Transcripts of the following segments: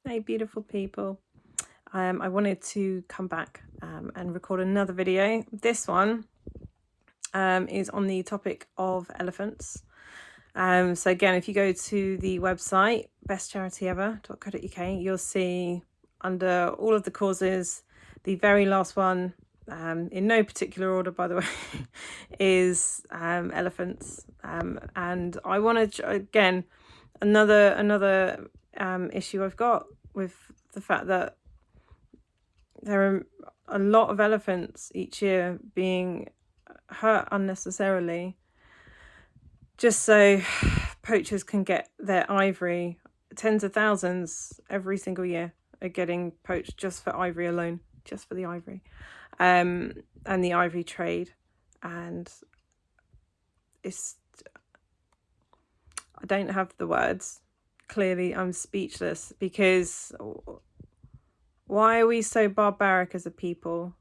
Hey, beautiful people. I wanted to come back and record another video. This one is on the topic of elephants. So again, if you go to the website bestcharityever.co.uk, you'll see under all of the causes, the very last one, in no particular order, by the way, is elephants. And I want to, again, another issue I've got with the fact that there are a lot of elephants each year being hurt unnecessarily just so poachers can get their ivory. Tens of thousands every single year are getting poached just for ivory alone, just for the ivory, and the ivory trade. And I don't have the words. Clearly I'm speechless, because why are we so barbaric as a people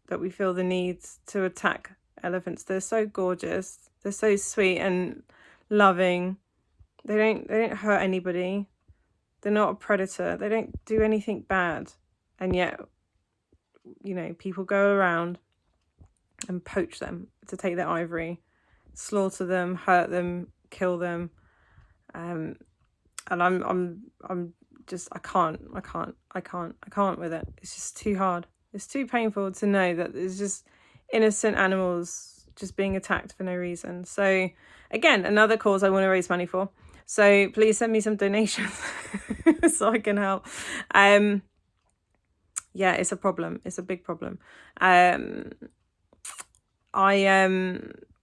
that we feel the need to attack elephants? They're so gorgeous, they're so sweet and loving. They don't hurt anybody. They're not a predator. They don't do anything bad. And yet, you know, people go around and poach them to take their ivory, slaughter them, hurt them, kill them. And I'm just, I can't with it. It's just too hard. It's too painful to know that there's just innocent animals just being attacked for no reason. So again, another cause I want to raise money for. So please send me some donations so I can help. Yeah, it's a problem. It's a big problem. I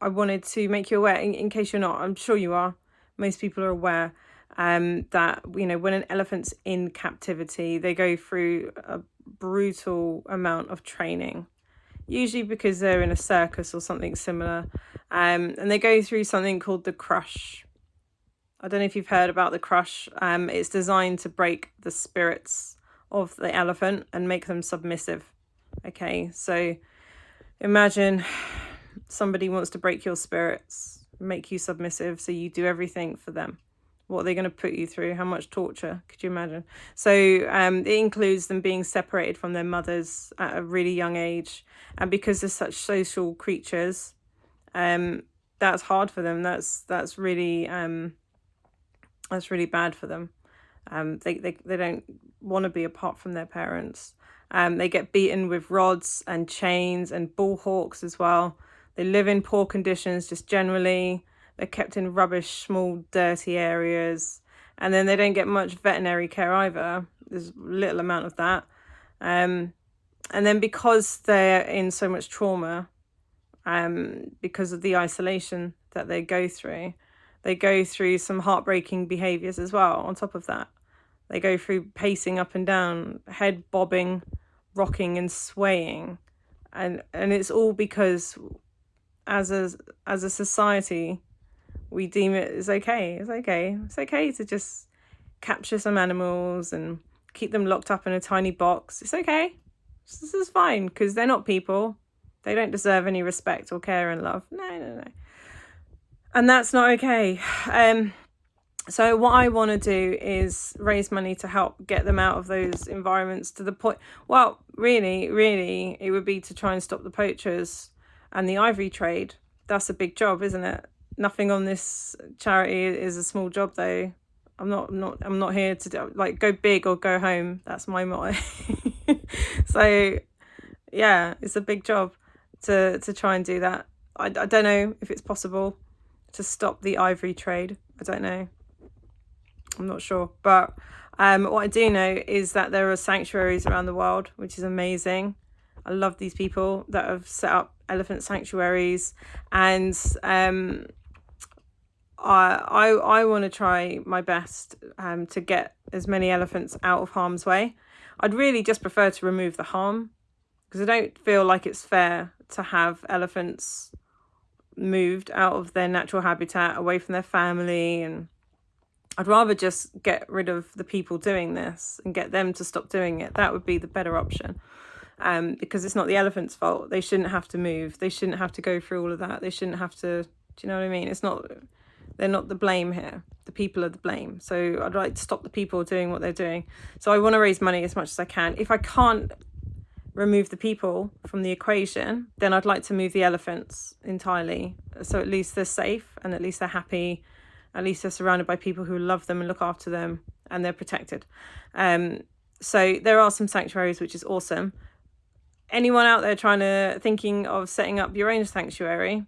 wanted to make you aware, in case you're not, I'm sure you are. Most people are aware that, you know, when an elephant's in captivity, they go through a brutal amount of training, usually because they're in a circus or something similar, and they go through something called the crush. I don't know if you've heard about the crush. It's designed to break the spirits of the elephant and make them submissive. Okay, so imagine somebody wants to break your spirits, make you submissive, so you do everything for them. What are they going to put you through? How much torture? Could you imagine? So it includes them being separated from their mothers at a really young age. And because they're such social creatures, that's hard for them. That's really bad for them. They don't want to be apart from their parents. They get beaten with rods and chains and bull hawks as well. They live in poor conditions just generally. They're kept in rubbish, small, dirty areas. And then they don't get much veterinary care either. There's little amount of that. And then because they're in so much trauma, because of the isolation that they go through some heartbreaking behaviours as well on top of that. They go through pacing up and down, head bobbing, rocking and swaying. And it's all because as a society, we deem it as okay. It's okay to just capture some animals and keep them locked up in a tiny box. It's okay. This is fine, because they're not people. They don't deserve any respect or care and love. No. And that's not okay. So what I want to do is raise money to help get them out of those environments to the point. Well, really, it would be to try and stop the poachers and the ivory trade. That's a big job, isn't it? Nothing on this charity is a small job, though. I'm not here to do, like, go big or go home. That's my motto. So yeah, it's a big job to try and do that. I don't know if it's possible to stop the ivory trade. I don't know. I'm not sure. But what I do know is that there are sanctuaries around the world, which is amazing. I love these people that have set up elephant sanctuaries, and I want to try my best to get as many elephants out of harm's way. I'd really just prefer to remove the harm, because I don't feel like it's fair to have elephants moved out of their natural habitat, away from their family, and I'd rather just get rid of the people doing this and get them to stop doing it. That would be the better option, because it's not the elephant's fault. They shouldn't have to move. They shouldn't have to go through all of that. They shouldn't have to, do you know what I mean? They're not the blame here. the people are the blame. So I'd like to stop the people doing what they're doing. So I want to raise money as much as I can. If I can't remove the people from the equation, then I'd like to move the elephants entirely. So at least they're safe, and at least they're happy. At least they're surrounded by people who love them and look after them, and they're protected. So there are some sanctuaries, which is awesome. Anyone out there thinking of setting up your own sanctuary,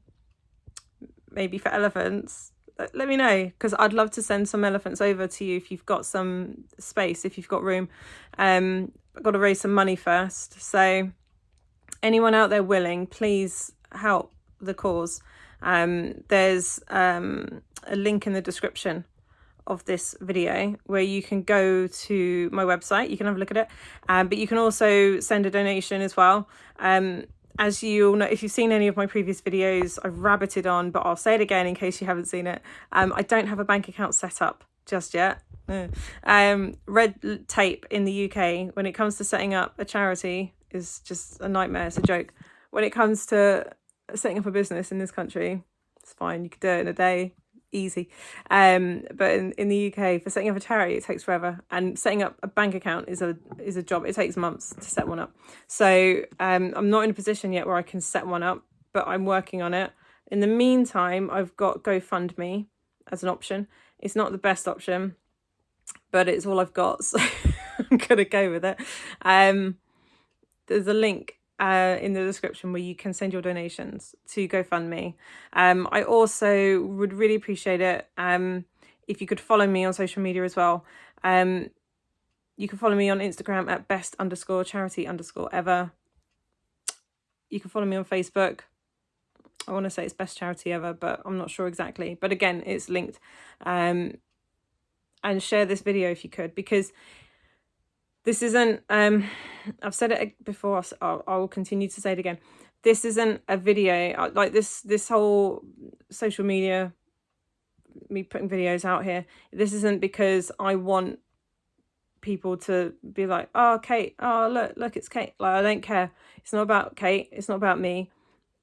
maybe for elephants, let me know, because I'd love to send some elephants over to you if you've got some space, if you've got room. I've got to raise some money first. So anyone out there willing, please help the cause. There's a link in the description of this video where you can go to my website. You can have a look at it, but you can also send a donation as well. As you all know, if you've seen any of my previous videos, I've rabbited on, but I'll say it again in case you haven't seen it. I don't have a bank account set up just yet. Red tape in the UK when it comes to setting up a charity is just a nightmare. It's a joke. When it comes to setting up a business in this country, it's fine. You could do it in a day. Easy. But in the UK, for setting up a charity, it takes forever, and setting up a bank account is a job. It takes months to set one up. So I'm not in a position yet where I can set one up, but I'm working on it. In the meantime, I've got GoFundMe as an option. It's not the best option, but it's all I've got, so I'm gonna go with it. There's a link in the description where you can send your donations to GoFundMe. I also would really appreciate it if you could follow me on social media as well. You can follow me on Instagram at best_charity_ever. You can follow me on Facebook. I want to say it's Best Charity Ever, but I'm not sure exactly. But again, it's linked. And share this video if you could, because this isn't, I've said it before, I will continue to say it again. This isn't a video, like this whole social media, me putting videos out here, this isn't because I want people to be like, oh, Kate, oh, look, it's Kate. Like, I don't care. It's not about Kate. It's not about me.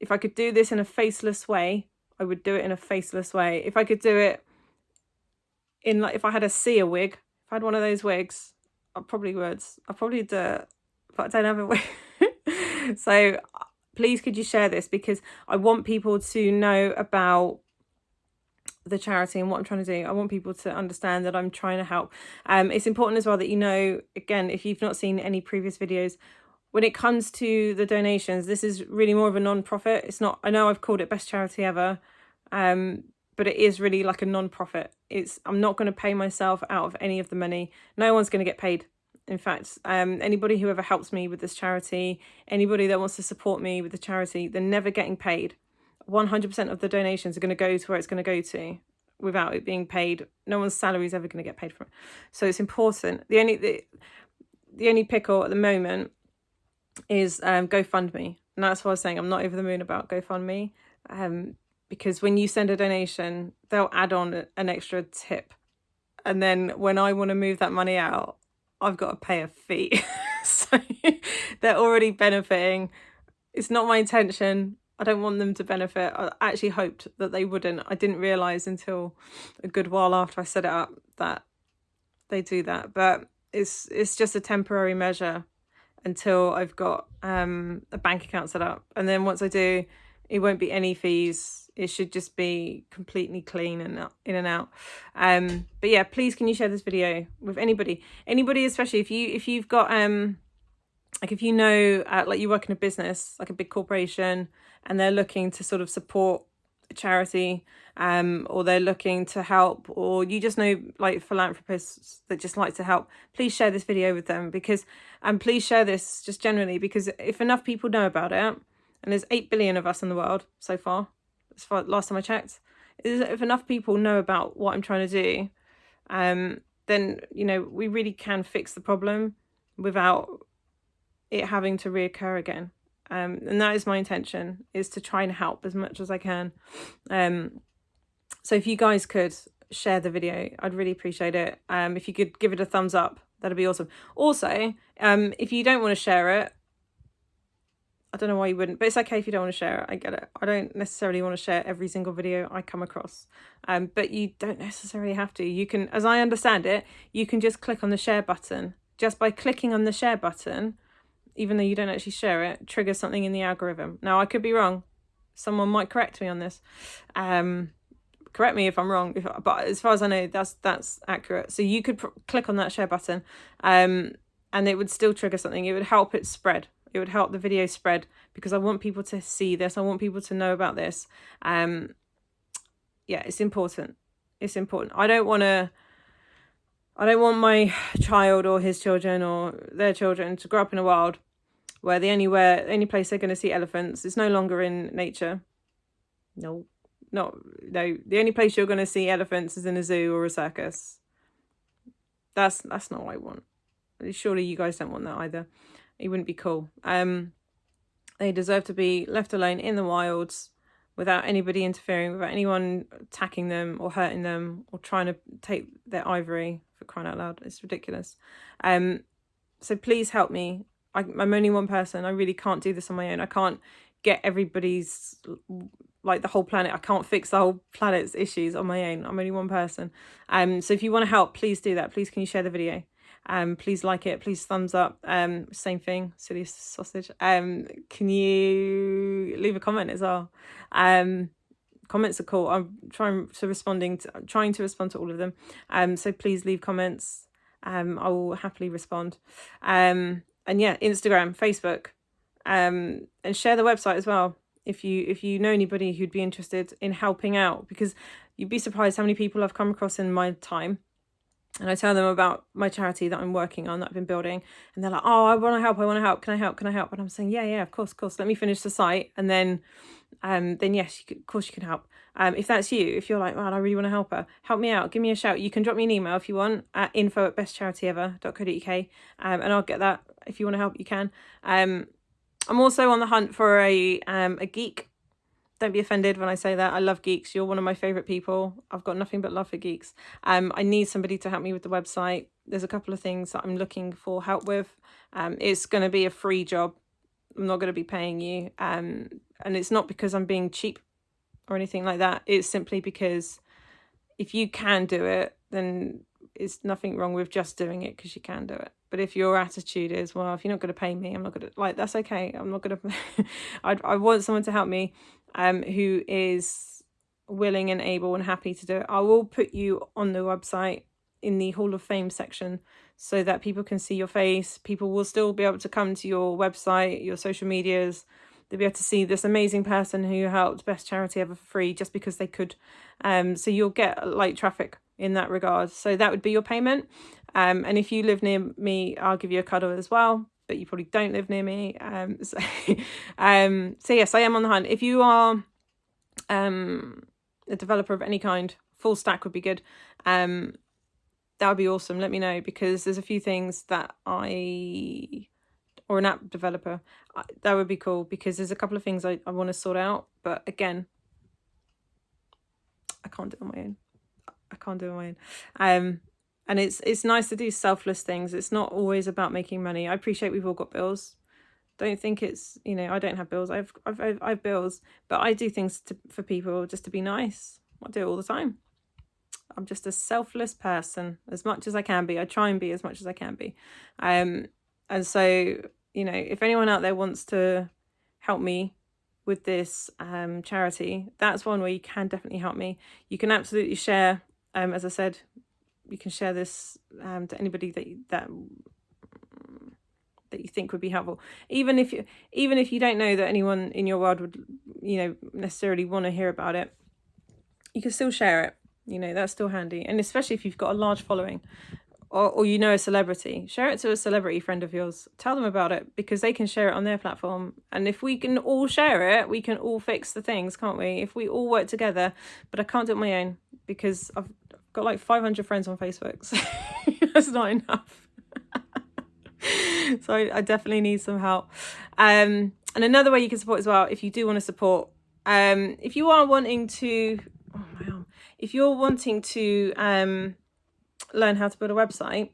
If I could do this in a faceless way, I would do it in a faceless way. If I could do it in, like, if I had a seer wig, if I had one of those wigs, I probably would. I'd probably do it, but I don't have a wig. So please, could you share this? Because I want people to know about the charity and what I'm trying to do. I want people to understand that I'm trying to help. It's important as well that you know, again, if you've not seen any previous videos, when it comes to the donations, this is really more of a non-profit. It's not, I know I've called it Best Charity Ever, but it is really like a non-profit. I'm not going to pay myself out of any of the money. No one's going to get paid. In fact, anybody who ever helps me with this charity, anybody that wants to support me with the charity, they're never getting paid. 100% of the donations are going to go to where it's going to go to without it being paid. No one's salary is ever going to get paid from it. So it's important. The only pickle at the moment is GoFundMe. And that's why I was saying I'm not over the moon about GoFundMe. Because when you send a donation, they'll add on an extra tip. And then when I want to move that money out, I've got to pay a fee. So they're already benefiting. It's not my intention. I don't want them to benefit. I actually hoped that they wouldn't. I didn't realise until a good while after I set it up that they do that. But it's just a temporary measure until I've got a bank account set up. And then once I do, it won't be any fees. It should just be completely clean and in and out. But yeah, please, can you share this video with anybody, especially if you've got like, if you know, like, you work in a business, like a big corporation, and they're looking to sort of support a charity, or they're looking to help, or you just know, like, philanthropists that just like to help, please share this video with them. Because, and please share this just generally, because if enough people know about it, and there's 8 billion of us in the world so far, as far last time I checked, if enough people know about what I'm trying to do, then, you know, we really can fix the problem without it having to reoccur again. And that is my intention, is to try and help as much as I can. So if you guys could share the video, I'd really appreciate it. If you could give it a thumbs up, that'd be awesome. Also, if you don't want to share it, I don't know why you wouldn't, but it's okay if you don't want to share it. I get it. I don't necessarily want to share every single video I come across, but you don't necessarily have to. You can, as I understand it, you can just click on the share button. Just by clicking on the share button, even though you don't actually share it, triggers something in the algorithm. Now, I could be wrong. Someone might correct me on this. Correct me if I'm wrong, but as far as I know, that's accurate. So you could click on that share button, and it would still trigger something. It would help it spread. It would help the video spread, because I want people to see this. I want people to know about this. Yeah, it's important. It's important. I don't want my child or his children or their children to grow up in a world where the only place they're going to see elephants is no longer in nature. No. The only place you're going to see elephants is in a zoo or a circus. That's not what I want. Surely you guys don't want that either. It wouldn't be cool. They deserve to be left alone in the wilds without anybody interfering, without anyone attacking them or hurting them or trying to take their ivory, for crying out loud. It's ridiculous. So please help me. I'm only one person. I really can't do this on my own. I can't get everybody's, like the whole planet. I can't fix the whole planet's issues on my own. I'm only one person. So if you want to help, please do that. Please, can you share the video? Please like it. Please thumbs up. Same thing, silly sausage. Can you leave a comment as well? Comments are cool. I'm trying to respond to all of them. So please leave comments. I will happily respond. And yeah, Instagram, Facebook, and share the website as well. If you know anybody who'd be interested in helping out, because you'd be surprised how many people I've come across in my time. And I tell them about my charity that I'm working on, that I've been building. And they're like, oh, I want to help. Can I help? And I'm saying, yeah, of course. Let me finish the site. And then yes, of course you can help. If that's you, if you're like, wow, I really want to help her, help me out, give me a shout. You can drop me an email if you want at info@bestcharity.ever.co.uk. And I'll get that. If you want to help, you can. I'm also on the hunt for a geek. Don't be offended when I say that. I love geeks. You're one of my favourite people. I've got nothing but love for geeks. I need somebody to help me with the website. There's a couple of things that I'm looking for help with. It's going to be a free job. I'm not going to be paying you. And it's not because I'm being cheap or anything like that. It's simply because if you can do it, then it's nothing wrong with just doing it because you can do it. But if your attitude is, well, if you're not going to pay me, I'm not going to, that's okay. I'm not going to, I want someone to help me who is willing and able and happy to do it. I will put you on the website in the Hall of Fame section so that people can see your face. People will still be able to come to your website, your social medias. They'll be able to see this amazing person who helped Best Charity Ever for free just because they could. So you'll get light traffic in that regard. So that would be your payment. And if you live near me, I'll give you a cuddle as well. But you probably don't live near me. So yes, I am on the hunt. If you are a developer of any kind, full stack would be good. That would be awesome. Let me know, because there's a few things that or an app developer, that would be cool, because there's a couple of things I want to sort out. But again, I can't do it on my own. And it's nice to do selfless things. It's not always about making money. I appreciate we've all got bills. Don't think it's, I don't have bills. I have bills, but I do things for people just to be nice. I do it all the time. I'm just a selfless person as much as I can be. I try and be as much as I can be. And so, if anyone out there wants to help me with this charity, that's one where you can definitely help me. You can absolutely share, as I said, you can share this to anybody that you think would be helpful. Even if you don't know that anyone in your world would, necessarily want to hear about it, you can still share it. That's still handy. And especially if you've got a large following, or a celebrity, share it to a celebrity friend of yours. Tell them about it, because they can share it on their platform. And if we can all share it, we can all fix the things, can't we? If we all work together. But I can't do it on my own, because I've got like 500 friends on Facebook, so that's not enough. So I definitely need some help. And another way you can support as well, if you do want to support, if you're wanting to learn how to build a website,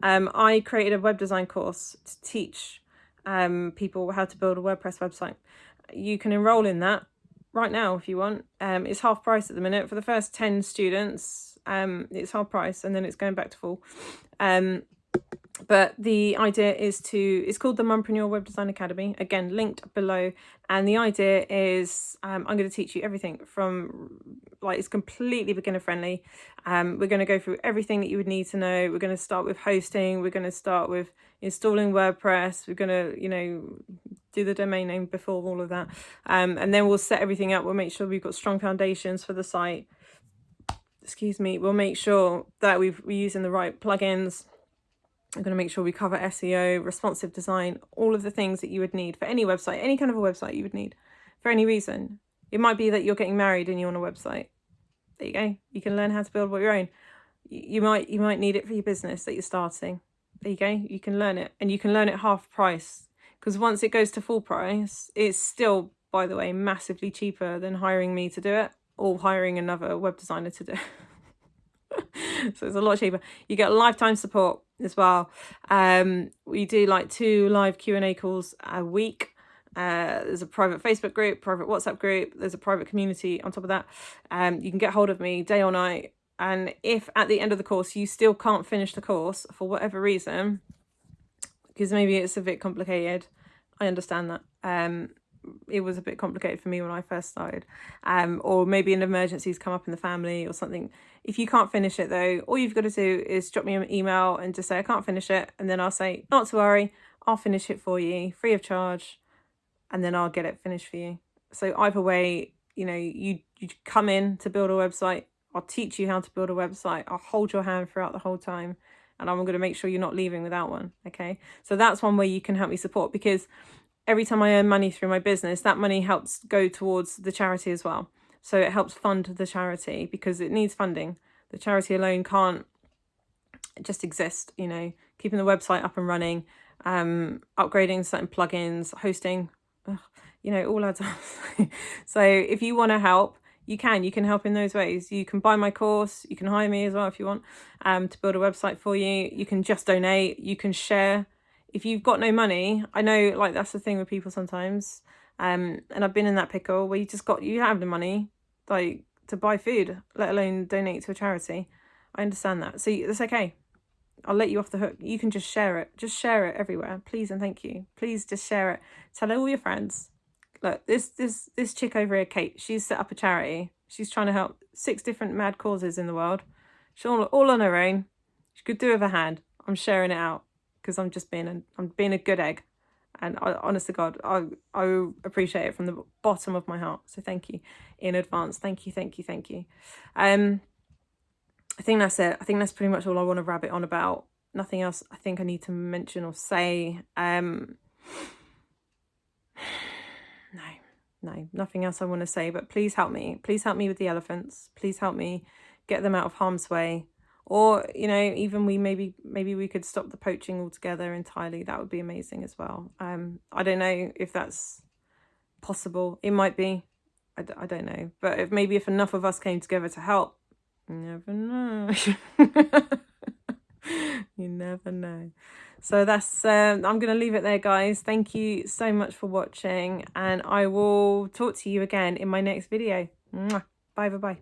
I created a web design course to teach people how to build a WordPress website. You can enroll in that right now if you want. It's half price at the minute for the first 10 students. It's half price, and then it's going back to full. But the idea is it's called the Mumpreneur Web Design Academy, again linked below, and the idea is I'm going to teach you everything from, like, it's completely beginner friendly. We're going to go through everything that you would need to know. We're going to start with hosting, we're going to start with installing WordPress, we're going to do the domain name before all of that, and then we'll set everything up. We'll make sure we've got strong foundations for the site. Excuse me. We'll make sure that we're using the right plugins. I'm going to make sure we cover SEO, responsive design, all of the things that you would need for any website, any kind of a website you would need for any reason. It might be that you're getting married and you want a website. There you go. You can learn how to build your own. You might need it for your business that you're starting. There you go. You can learn it, and you can learn it half price, because once it goes to full price, it's still, by the way, massively cheaper than hiring me to do it or hiring another web designer to do it. So it's a lot cheaper. You get lifetime support as well. We do like 2 live Q&A calls a week. There's a private Facebook group, private WhatsApp group. There's a private community on top of that. You can get hold of me day or night. And if at the end of the course you still can't finish the course for whatever reason, because maybe it's a bit complicated, I understand that. It was a bit complicated for me when I first started, or maybe an emergency's come up in the family or something. If you can't finish it though, all you've got to do is drop me an email and just say I can't finish it, and then I'll say not to worry, I'll finish it for you free of charge, and then I'll get it finished for you. So either way, you come in to build a website, I'll teach you how to build a website, I'll hold your hand throughout the whole time, and I'm going to make sure you're not leaving without one. Okay, so that's one way you can help me support, because every time I earn money through my business, that money helps go towards the charity as well. So it helps fund the charity, because it needs funding. The charity alone can't just exist, keeping the website up and running, upgrading certain plugins, hosting, all adds up. So if you want to help, you can help in those ways. You can buy my course, you can hire me as well if you want, to build a website for you. You can just donate, you can share. If you've got no money, I know, like, that's the thing with people sometimes, and I've been in that pickle where you have the money, like, to buy food, let alone donate to a charity. I understand that, so that's okay. I'll let you off the hook. You can just share it everywhere, please and thank you. Please just share it. Tell all your friends. Look, this chick over here, Kate, she's set up a charity. She's trying to help 6 different mad causes in the world. She's all on her own. She could do with a hand. I'm sharing it out, because I'm being a good egg, and honest to God, I appreciate it from the bottom of my heart. So thank you in advance. Thank you. I think that's it. I think that's pretty much all I want to rabbit on about. Nothing else I think I need to mention or say. No, nothing else I want to say. But please help me. Please help me with the elephants. Please help me get them out of harm's way. Or, even maybe we could stop the poaching altogether entirely. That would be amazing as well. I don't know if that's possible. It might be. I don't know. But if enough of us came together to help, you never know. You never know. So that's, I'm going to leave it there, guys. Thank you so much for watching, and I will talk to you again in my next video. Mwah. Bye.